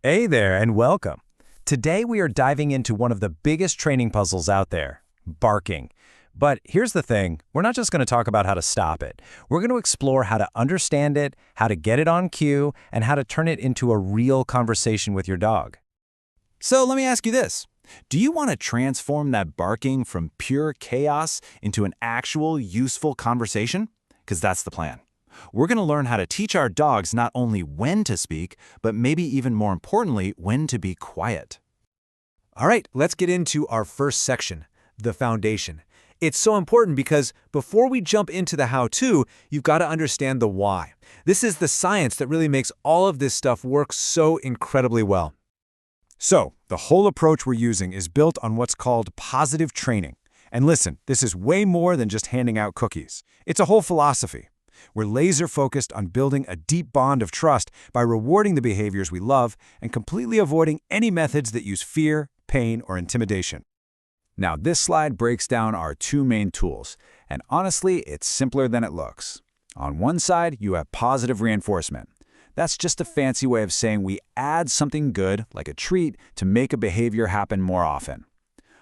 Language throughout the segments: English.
Hey there, and welcome. Today we are diving into one of the biggest training puzzles out there, barking. But here's the thing, we're not just going to talk about how to stop it. We're going to explore how to understand it, how to get it on cue, and how to turn it into a real conversation with your dog. So let me ask you this. Do you want to transform that barking from pure chaos into an actual useful conversation? Because that's the plan. We're going to learn how to teach our dogs not only when to speak, but maybe even more importantly, when to be quiet. All right, let's get into our first section, the foundation. It's so important because before we jump into the how-to, you've got to understand the why. This is the science that really makes all of this stuff work so incredibly well. So, the whole approach we're using is built on what's called positive training. And listen, this is way more than just handing out cookies. It's a whole philosophy. We're laser-focused on building a deep bond of trust by rewarding the behaviors we love and completely avoiding any methods that use fear, pain, or intimidation. Now, this slide breaks down our two main tools, and honestly, it's simpler than it looks. On one side, you have positive reinforcement. That's just a fancy way of saying we add something good, like a treat, to make a behavior happen more often.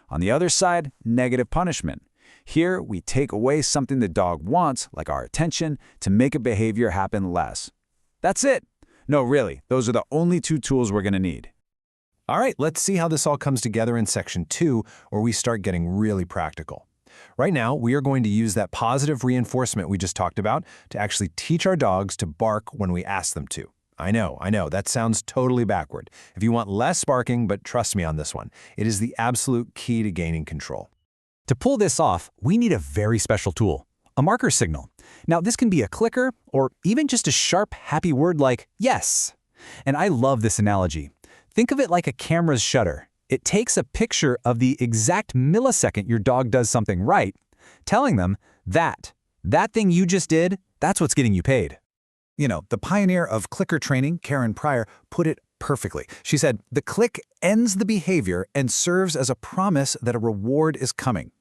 On the other side, negative punishment. Here, we take away something the dog wants, like our attention, to make a behavior happen less. That's it. No, really, those are the only two tools we're going to need. All right, let's see how this all comes together in Section 2, where we start getting really practical. Right now, we are going to use that positive reinforcement we just talked about to actually teach our dogs to bark when we ask them to. I know, that sounds totally backward. If you want less barking, but trust me on this one, it is the absolute key to gaining control. To pull this off, we need a very special tool, a marker signal. Now, this can be a clicker or even just a sharp, happy word like yes. And I love this analogy. Think of it like a camera's shutter. It takes a picture of the exact millisecond your dog does something right, telling them that thing you just did, that's what's getting you paid. You know, the pioneer of clicker training, Karen Pryor, put it perfectly. She said, "The click ends the behavior and serves as a promise that a reward is coming."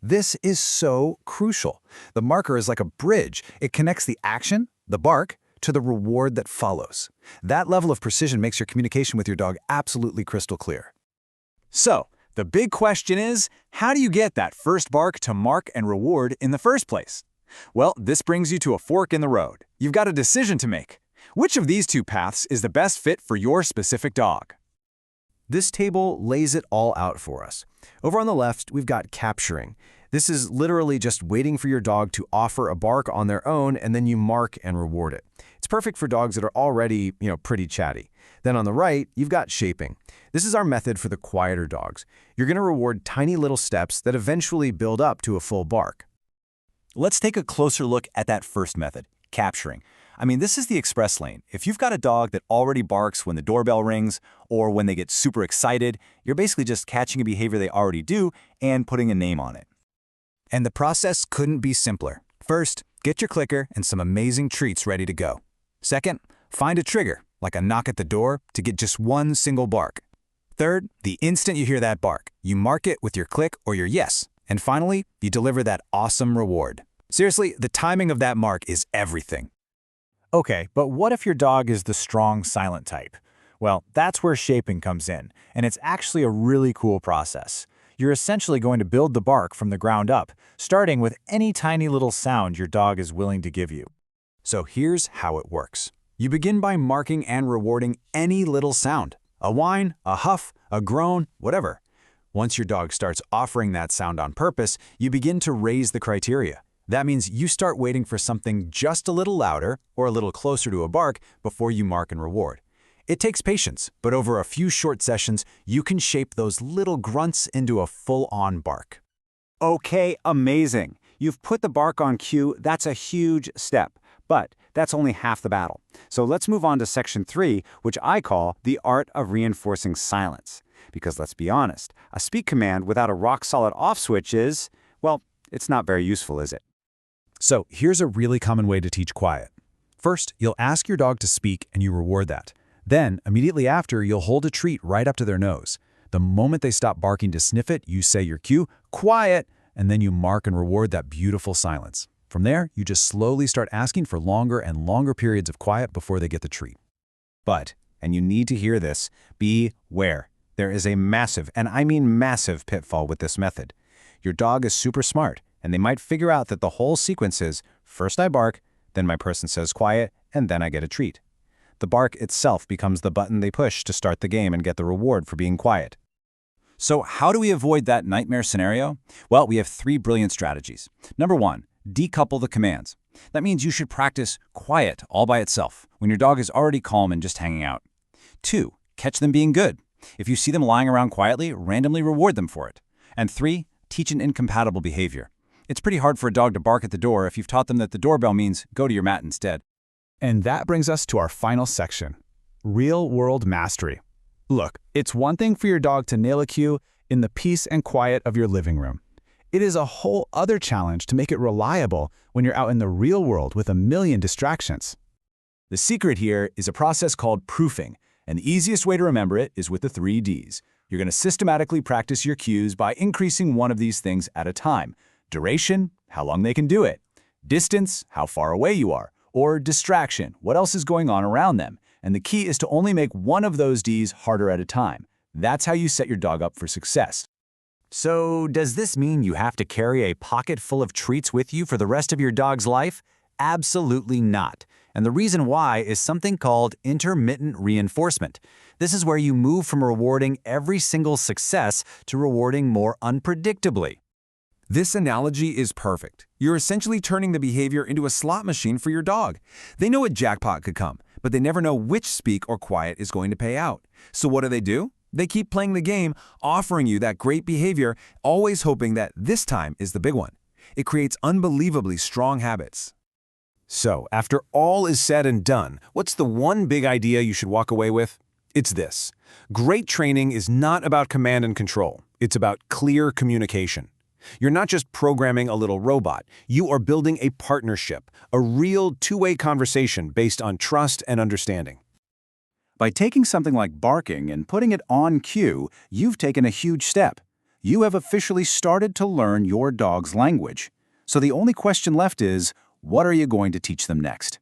This is so crucial. The marker is like a bridge. It connects the action, the bark, to the reward that follows. That level of precision makes your communication with your dog absolutely crystal clear. So, the big question is, how do you get that first bark to mark and reward in the first place? Well, this brings you to a fork in the road. You've got a decision to make. Which of these two paths is the best fit for your specific dog? This table lays it all out for us. Over on the left, we've got capturing. This is literally just waiting for your dog to offer a bark on their own, and then you mark and reward it. It's perfect for dogs that are already, pretty chatty. Then on the right, you've got shaping. This is our method for the quieter dogs. You're going to reward tiny little steps that eventually build up to a full bark. Let's take a closer look at that first method, capturing. This is the express lane. If you've got a dog that already barks when the doorbell rings or when they get super excited, you're basically just catching a behavior they already do and putting a name on it. And the process couldn't be simpler. First, get your clicker and some amazing treats ready to go. Second, find a trigger, like a knock at the door, to get just one single bark. Third, the instant you hear that bark, you mark it with your click or your yes. And finally, you deliver that awesome reward. Seriously, the timing of that mark is everything. Okay, but what if your dog is the strong, silent type? Well, that's where shaping comes in, and it's actually a really cool process. You're essentially going to build the bark from the ground up, starting with any tiny little sound your dog is willing to give you. So here's how it works. You begin by marking and rewarding any little sound. A whine, a huff, a groan, whatever. Once your dog starts offering that sound on purpose, you begin to raise the criteria. That means you start waiting for something just a little louder or a little closer to a bark before you mark and reward. It takes patience, but over a few short sessions, you can shape those little grunts into a full-on bark. Okay, amazing. You've put the bark on cue. That's a huge step, but that's only half the battle. So let's move on to Section 3, which I call the art of reinforcing silence. Because let's be honest, a speak command without a rock-solid off switch is, well, it's not very useful, is it? So here's a really common way to teach quiet. First, you'll ask your dog to speak and you reward that. Then, immediately after, you'll hold a treat right up to their nose. The moment they stop barking to sniff it, you say your cue, quiet, and then you mark and reward that beautiful silence. From there, you just slowly start asking for longer and longer periods of quiet before they get the treat. But and you need to hear this, beware. There is a massive, and I mean massive, pitfall with this method. Your dog is super smart, and they might figure out that the whole sequence is, first I bark, then my person says quiet, and then I get a treat. The bark itself becomes the button they push to start the game and get the reward for being quiet. So how do we avoid that nightmare scenario? Well, we have 3 brilliant strategies. Number 1, decouple the commands. That means you should practice quiet all by itself when your dog is already calm and just hanging out. 2, catch them being good. If you see them lying around quietly, randomly reward them for it. And 3, teach an incompatible behavior. It's pretty hard for a dog to bark at the door if you've taught them that the doorbell means go to your mat instead. And that brings us to our final section, real-world mastery. Look, it's one thing for your dog to nail a cue in the peace and quiet of your living room. It is a whole other challenge to make it reliable when you're out in the real world with a million distractions. The secret here is a process called proofing, and the easiest way to remember it is with the 3 Ds. You're going to systematically practice your cues by increasing one of these things at a time. Duration, how long they can do it. Distance, how far away you are. Or distraction, what else is going on around them. And the key is to only make one of those Ds harder at a time. That's how you set your dog up for success. So, does this mean you have to carry a pocket full of treats with you for the rest of your dog's life? Absolutely not. And the reason why is something called intermittent reinforcement. This is where you move from rewarding every single success to rewarding more unpredictably. This analogy is perfect. You're essentially turning the behavior into a slot machine for your dog. They know a jackpot could come, but they never know which speak or quiet is going to pay out. So what do? They keep playing the game, offering you that great behavior, always hoping that this time is the big one. It creates unbelievably strong habits. So, after all is said and done, what's the one big idea you should walk away with? It's this. Great training is not about command and control. It's about clear communication. You're not just programming a little robot. You are building a partnership, a real two-way conversation based on trust and understanding. By taking something like barking and putting it on cue, you've taken a huge step. You have officially started to learn your dog's language. So the only question left is, what are you going to teach them next?